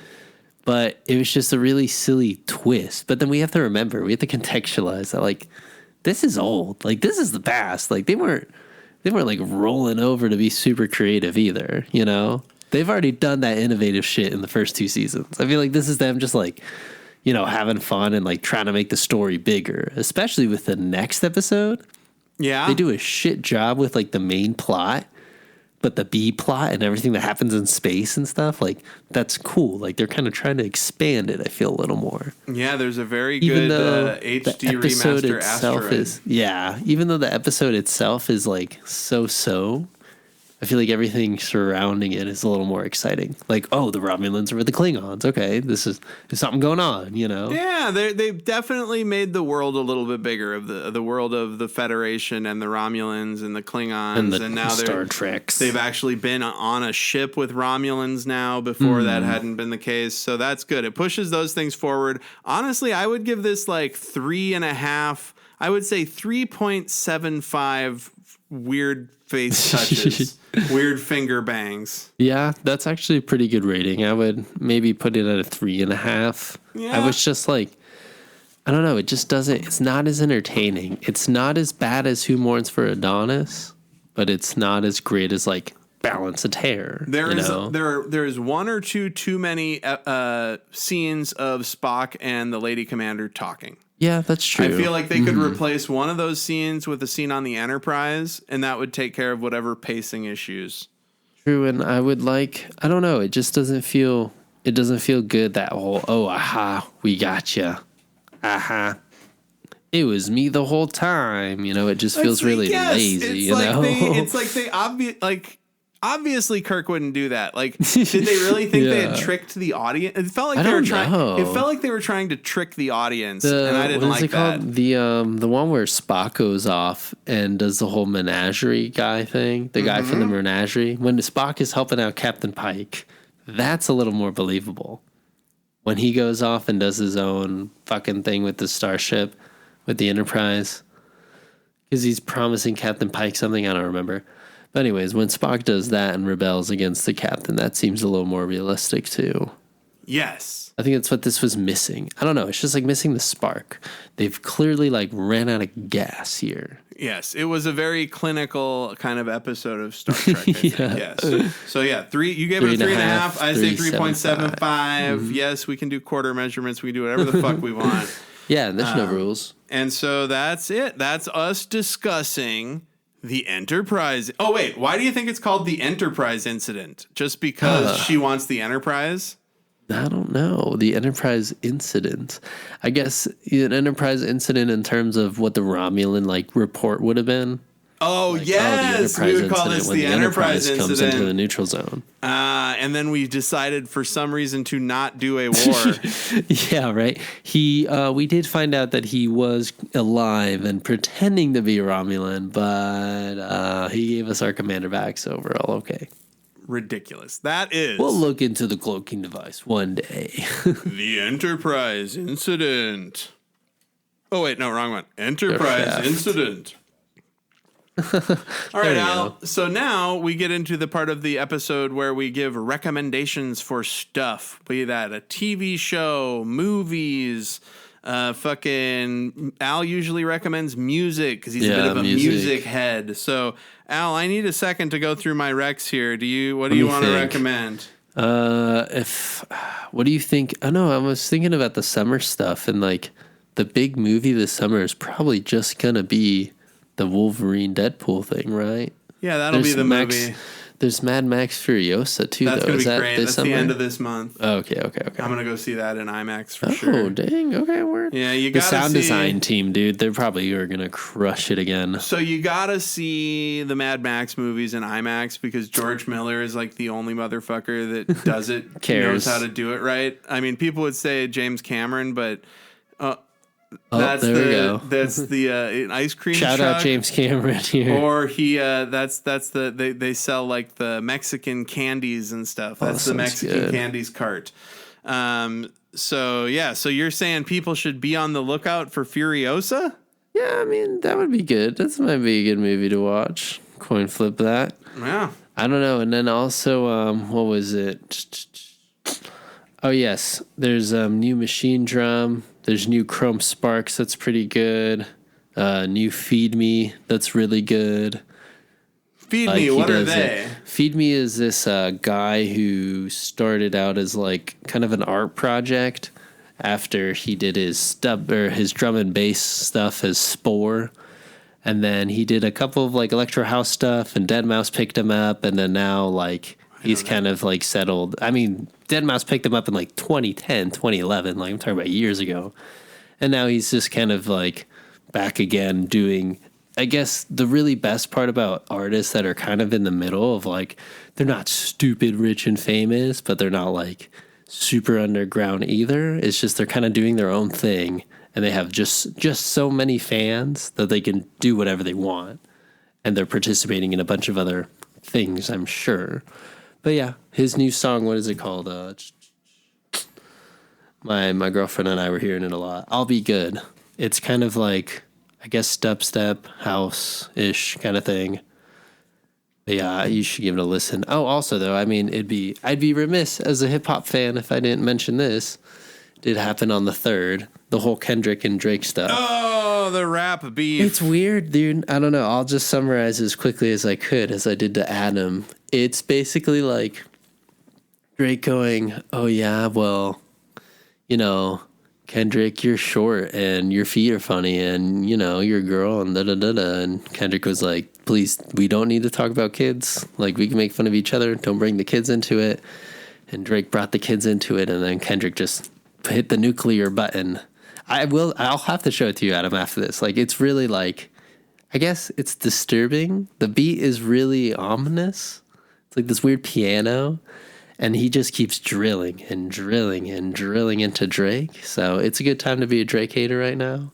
But it was just a really silly twist. But then we have to contextualize that, like, this is old. Like, this is the past. Like, they weren't like rolling over to be super creative either, you know? They've already done that innovative shit in the first 2 seasons. I feel like this is them just like, having fun and like trying to make the story bigger, especially with the next episode. Yeah. They do a shit job with like the main plot, but the B plot and everything that happens in space and stuff, like that's cool. Like they're kind of trying to expand it, I feel, a little more. Yeah, there's a very good HD remaster Asteroid. Even though the episode itself is like so, I feel like everything surrounding it is a little more exciting. Like, the Romulans are with the Klingons. Okay, there's something going on, Yeah, they've definitely made the world a little bit bigger of the world of the Federation and the Romulans and the Klingons and now Star Treks. They've actually been on a ship with Romulans now. Before that hadn't been the case, so that's good. It pushes those things forward. Honestly, I would give this like 3.5. I would say 3.75 weird face touches. Weird finger bangs. Yeah, that's actually a pretty good rating. I would maybe put it at a 3.5. Yeah. I was just like, I don't know. It just doesn't. It's not as entertaining. It's not as bad as Who Mourns for Adonis, but it's not as great as like Balance of Terror. Yeah, that's true. I feel like they could replace one of those scenes with a scene on the Enterprise, and that would take care of whatever pacing issues True, and I would like, I don't know, it doesn't feel good, that whole, oh, aha, we gotcha. Aha. It was me the whole time. It just feels really lazy, It's like they obviously Kirk wouldn't do that. Like, did they really think they had tricked the audience? It felt like they were trying. It felt like they were trying to trick the audience, and I didn't like that. Called? The one where Spock goes off and does the whole menagerie guy thing. The guy from the menagerie. When Spock is helping out Captain Pike, that's a little more believable. When he goes off and does his own fucking thing with the starship, with the Enterprise, because he's promising Captain Pike something, I don't remember. But anyways, when Spock does that and rebels against the captain, that seems a little more realistic too. Yes. I think that's what this was missing. I don't know. It's just like missing the spark. They've clearly like ran out of gas here. Yes. It was a very clinical kind of episode of Star Trek, I think. Yes. So yeah, you gave it a 3.5. I say 3.75. Yes, we can do quarter measurements. We can do whatever the fuck we want. Yeah, there's no rules. And so that's it. That's us discussing the Enterprise. Oh, wait. Why do you think it's called the Enterprise incident? Just because she wants the Enterprise? I don't know. The Enterprise incident. I guess an Enterprise incident in terms of what the Romulan report would have been. Oh, like, yes. We would call this the Enterprise incident. Comes into the neutral zone. And then we decided for some reason to not do a war. Yeah, right. We did find out that he was alive and pretending to be a Romulan, but he gave us our commander back, so we're all okay. Ridiculous. That is. We'll look into the cloaking device one day. The Enterprise incident. Oh, wait. No, wrong one. Enterprise incident. All right, Al. So now we get into the part of the episode where we give recommendations for stuff, be that a TV show, movies. Fucking Al usually recommends music because he's a bit of a music head. So Al, I need a second to go through my recs here. What do you want to recommend? What do you think? Oh no, I was thinking about the summer stuff, and like the big movie this summer is probably just gonna be the Wolverine Deadpool thing, right? Yeah, that'll be the movie. There's Mad Max Furiosa too, That's though. Gonna be great. That's summer? The end of this month. Okay. I'm gonna go see that in IMAX for sure. Oh, dang. Okay, word. Yeah, you gotta see... The sound design team, dude, they probably are gonna crush it again. So you gotta see the Mad Max movies in IMAX because George Miller is like the only motherfucker that does it, knows how to do it right. I mean, people would say James Cameron, but... That's the ice cream Shout truck. Out James Cameron here. Or they sell like the Mexican candies and stuff. That's the Mexican candies cart. So you're saying people should be on the lookout for Furiosa? Yeah, I mean, that would be good. That might be a good movie to watch. Coin flip that. Yeah. I don't know. And then also, what was it? Oh, yes. There's new Machine Drum. There's new Chrome Sparks. That's pretty good. New Feed Me. That's really good. Feed Me. What are they? Feed Me is this guy who started out as like kind of an art project after he did his drum and bass stuff as Spore. And then he did a couple of like electro house stuff, and Deadmau5 picked him up, and then now like he's kind of like settled. I mean, Deadmau5 picked him up in like 2010, 2011, like I'm talking about years ago. And now he's just kind of like back again doing, I guess the really best part about artists that are kind of in the middle of like, they're not stupid, rich and famous, but they're not like super underground either. It's just they're kind of doing their own thing, and they have just so many fans that they can do whatever they want. And they're participating in a bunch of other things, I'm sure. But yeah, his new song, what is it called? My girlfriend and I were hearing it a lot. I'll Be Good. It's kind of like, I guess, dubstep, house-ish kind of thing. But yeah, you should give it a listen. Oh, also though, I mean, I'd be remiss as a hip-hop fan if I didn't mention this. It did happen on the 3rd. The whole Kendrick and Drake stuff. Oh, the rap beef. It's weird, dude. I don't know. I'll just summarize as quickly as I could, as I did to Adam. It's basically like Drake going, oh yeah, well, Kendrick, you're short and your feet are funny and, you're a girl and da-da-da-da. And Kendrick was like, please, we don't need to talk about kids. Like, we can make fun of each other. Don't bring the kids into it. And Drake brought the kids into it, and then Kendrick just hit the nuclear button. I'll have to show it to you, Adam, after this. Like, it's really like, I guess it's disturbing. The beat is really ominous. It's like this weird piano. And he just keeps drilling and drilling and drilling into Drake. So it's a good time to be a Drake hater right now.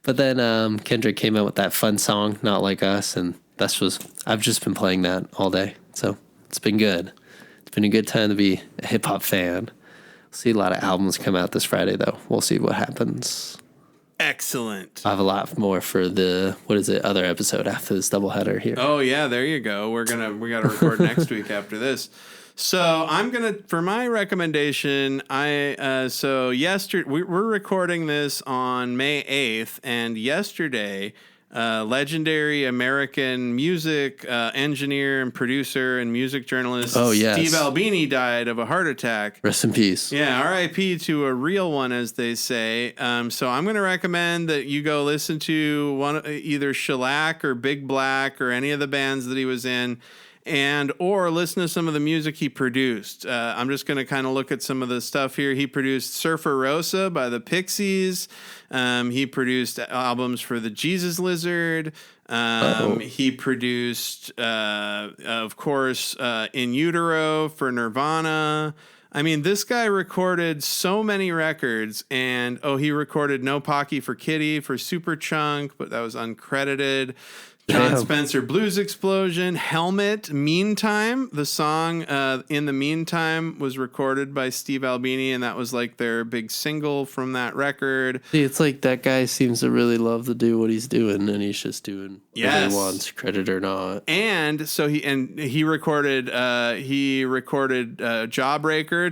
But then Kendrick came out with that fun song, Not Like Us. And I've just been playing that all day. So it's been good. It's been a good time to be a hip hop fan. See a lot of albums come out this Friday, though. We'll see what happens. Excellent. I have a lot more for the, other episode after this doubleheader here. Oh, yeah, there you go. We got to record next week after this. So for my recommendation, yesterday, we're recording this on May 8th, and yesterday, legendary American music engineer and producer and music journalist Steve Albini died of a heart attack. Rest in peace. Yeah, R.I.P. to a real one, as they say. So I'm going to recommend that you go listen to either Shellac or Big Black or any of the bands that he was in. Or listen to some of the music he produced. I'm just going to kind of look at some of the stuff here. He produced Surfer Rosa by the Pixies. He produced albums for the Jesus Lizard. He produced, of course, In Utero for Nirvana. I mean, this guy recorded so many records, and he recorded No Pocky for Kitty for Superchunk, but that was uncredited. John Spencer Blues Explosion, Helmet, Meantime. The song In the Meantime was recorded by Steve Albini, and that was like their big single from that record. See, it's like that guy seems to really love to do what he's doing, and he's just doing what he wants, credit or not. And so he recorded Jawbreaker,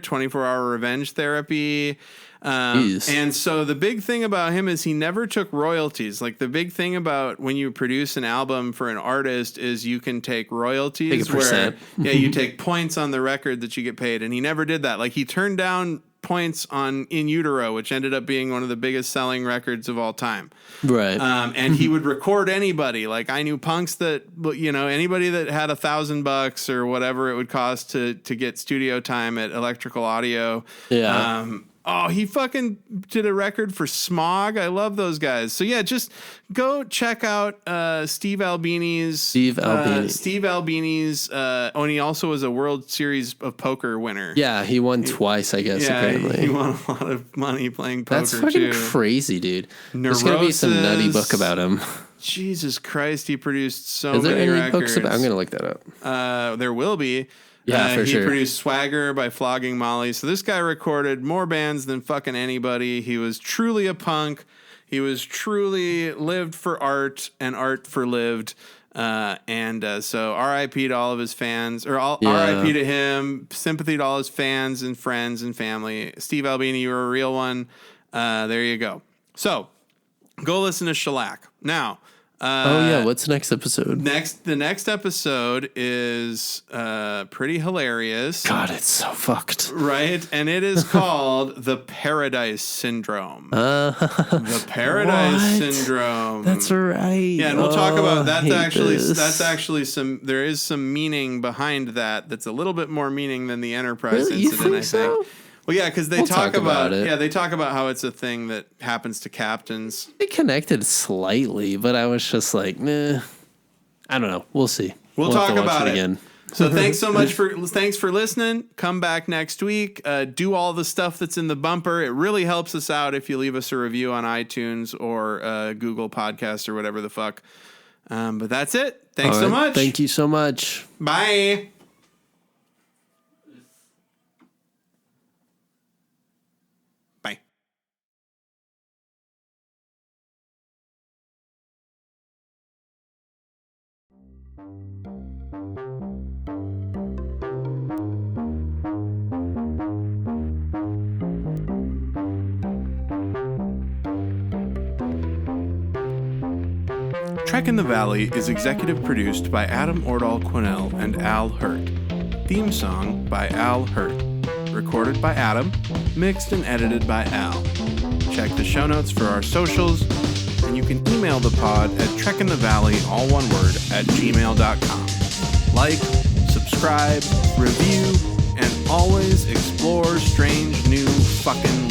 24-Hour Revenge Therapy. And so the big thing about him is he never took royalties. Like, the big thing about when you produce an album for an artist is you can take royalties. Take a percent. You take points on the record that you get paid. And he never did that. Like, he turned down points on In Utero, which ended up being one of the biggest selling records of all time. Right. And he would record anybody. Like, I knew punks that, anybody that had $1,000 or whatever it would cost to get studio time at Electrical Audio. Yeah. He fucking did a record for Smog. I love those guys. So yeah, just go check out Steve Albini's. And he also was a World Series of Poker winner. Yeah, he won twice, I guess. Yeah, apparently he won a lot of money playing poker. That's fucking crazy, dude. There's gonna be some nutty book about him. Jesus Christ, he produced so many records. Is there any records. books about? I'm gonna look that up. There will be. Yeah, for sure. He produced Swagger by Flogging Molly. So this guy recorded more bands than fucking anybody. He was truly a punk. He was truly lived for art and art for lived. So R.I.P. to all of his fans, R.I.P. to him. Sympathy to all his fans and friends and family. Steve Albini, you were a real one. There you go. So go listen to Shellac. Now, what's the next episode? The next episode is pretty hilarious. God, it's so fucked. Right? And it is called The Paradise Syndrome. The Paradise Syndrome. That's right. Yeah, and we'll talk about that. That's actually there is some meaning behind that that's a little bit more meaning than the Enterprise incident, you think I think. so? Well, yeah, because they talk about it. Yeah, they talk about how it's a thing that happens to captains. They connected slightly, but I was just like, nah. I don't know. We'll see. We'll talk about it again. So thanks so much for listening. Come back next week. Do all the stuff that's in the bumper. It really helps us out if you leave us a review on iTunes or Google Podcasts or whatever the fuck. But that's it. Thanks so much. Thank you so much. Bye. Trek in the Valley is executive produced by Adam Ordall Quinnell and Al Hirt. Theme song by Al Hirt. Recorded by Adam. Mixed and edited by Al. Check the show notes for our socials, and you can email the pod at trekinthevalley, all one word, @gmail.com. Like, subscribe, review, and always explore strange new fucking